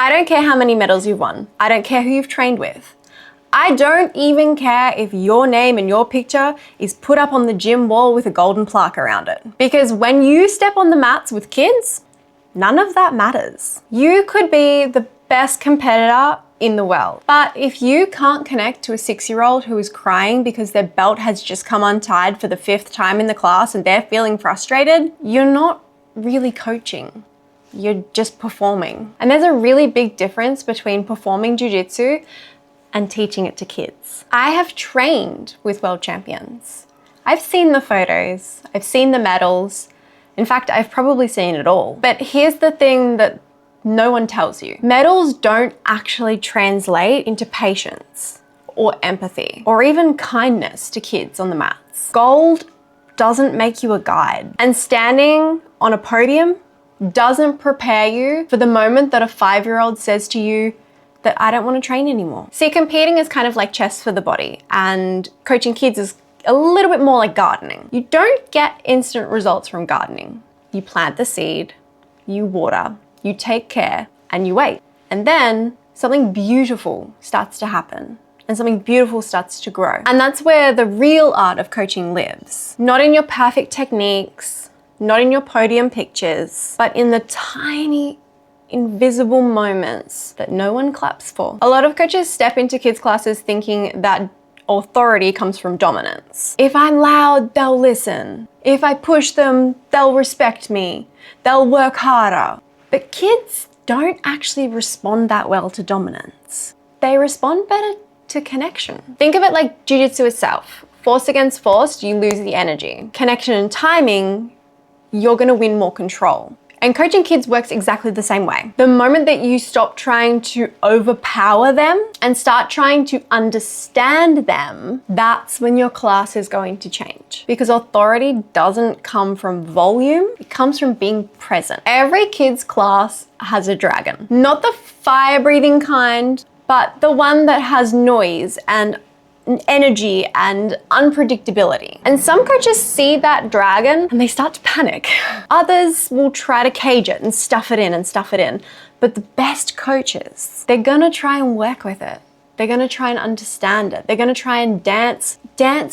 I don't care how many medals you've won. I don't care who you've trained with. I don't even care if your name and your picture is put up on the gym wall with a golden plaque around it. Because when you step on the mats with kids, none of that matters. You could be the best competitor in the world, but if you can't connect to a 6-year-old who is crying because their belt has just come untied for the 5th time in the class and they're feeling frustrated, you're not really coaching. You're just performing. And there's a really big difference between performing jiu-jitsu and teaching it to kids. I have trained with world champions. I've seen the photos, I've seen the medals. In fact, I've probably seen it all. But here's the thing that no one tells you. Medals don't actually translate into patience or empathy or even kindness to kids on the mats. Gold doesn't make you a guide. And standing on a podium doesn't prepare you for the moment that a 5-year-old says to you that I don't want to train anymore. See, competing is kind of like chess for the body, and coaching kids is a little bit more like gardening. You don't get instant results from gardening. You plant the seed, you water, you take care, and you wait. And then something beautiful starts to happen and something beautiful starts to grow. And that's where the real art of coaching lives. Not in your perfect techniques, not in your podium pictures, but in the tiny, invisible moments that no one claps for. A lot of coaches step into kids' classes thinking that authority comes from dominance. If I'm loud, they'll listen. If I push them, they'll respect me. They'll work harder. But kids don't actually respond that well to dominance. They respond better to connection. Think of it like jiu-jitsu itself. Force against force, you lose the energy. Connection and timing, you're gonna win more control. And coaching kids works exactly the same way. The moment that you stop trying to overpower them and start trying to understand them, that's when your class is going to change. Because authority doesn't come from volume, it comes from being present. Every kid's class has a dragon. Not the fire-breathing kind, but the one that has noise and energy and unpredictability. And some coaches see that dragon and they start to panic. Others will try to cage it and stuff it in and stuff it in. But the best coaches, they're gonna try and work with it. They're gonna try and understand it. They're gonna try and dance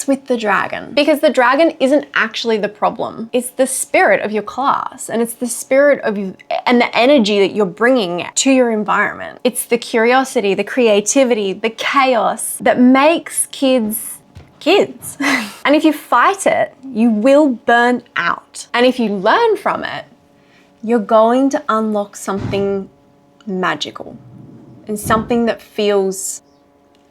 with the dragon. Because the dragon isn't actually the problem. It's the spirit of your class, and it's the spirit of you and the energy that you're bringing to your environment. It's the curiosity, the creativity, the chaos that makes kids kids. And if you fight it, you will burn out. And if you learn from it, you're going to unlock something magical and something that feels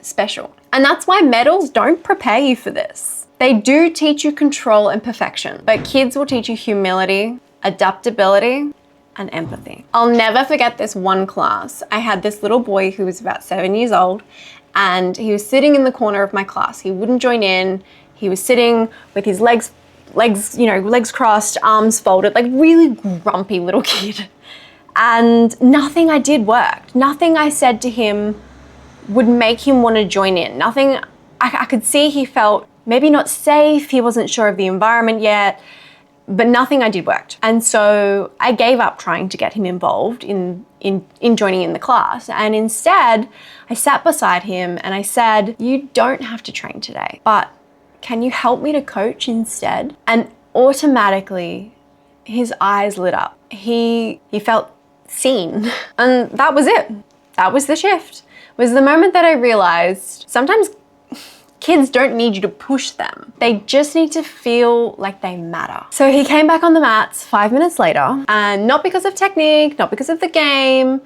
special. And that's why medals don't prepare you for this. They do teach you control and perfection, but kids will teach you humility, adaptability, and empathy. I'll never forget this one class. I had this little boy who was about 7 years old, and he was sitting in the corner of my class. He wouldn't join in. He was sitting with his legs crossed, arms folded, like really grumpy little kid. And nothing I did worked. Nothing I said to him would make him want to join in. Nothing, I could see he felt maybe not safe, he wasn't sure of the environment yet, but nothing I did worked. And so I gave up trying to get him involved in joining in the class. And instead, I sat beside him and I said, you don't have to train today, but can you help me to coach instead? And automatically, his eyes lit up. He felt seen. And that was it. That was the shift. It was the moment that I realized sometimes kids don't need you to push them. They just need to feel like they matter. So he came back on the mats 5 minutes later, and not because of technique, not because of the game,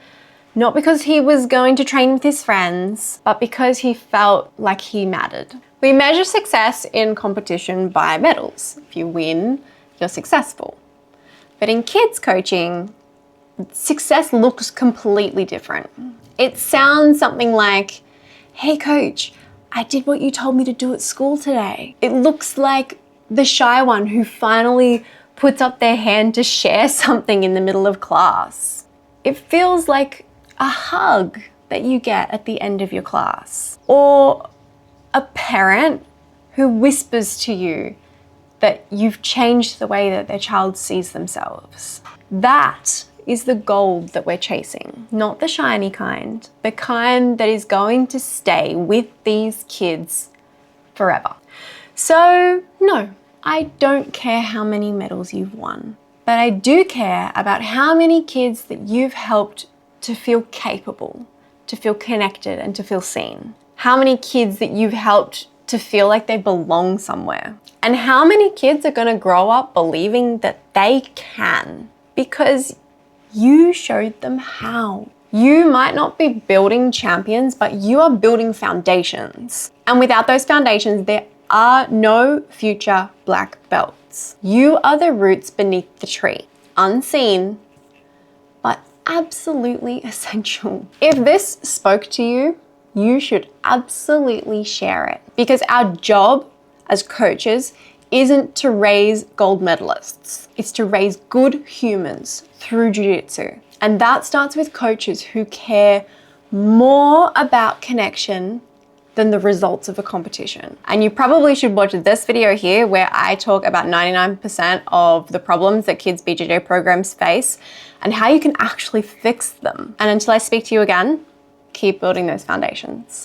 not because he was going to train with his friends, but because he felt like he mattered. We measure success in competition by medals. If you win, you're successful. But in kids coaching, success looks completely different. It sounds something like, hey coach, I did what you told me to do at school today. It looks like the shy one who finally puts up their hand to share something in the middle of class. It feels like a hug that you get at the end of your class. Or a parent who whispers to you that you've changed the way that their child sees themselves. That is the gold that we're chasing. Not the shiny kind, the kind that is going to stay with these kids forever. So no, I don't care how many medals you've won, but I do care about how many kids that you've helped to feel capable, to feel connected, and to feel seen. How many kids that you've helped to feel like they belong somewhere. And how many kids are gonna grow up believing that they can because you showed them how. You might not be building champions, but you are building foundations. And without those foundations, there are no future black belts. You are the roots beneath the tree, unseen, but absolutely essential. If this spoke to you, you should absolutely share it, because our job as coaches isn't to raise gold medalists. It's to raise good humans through Jiu-Jitsu. And that starts with coaches who care more about connection than the results of a competition. And you probably should watch this video here where I talk about 99% of the problems that kids' BJJ programs face and how you can actually fix them. And until I speak to you again, keep building those foundations.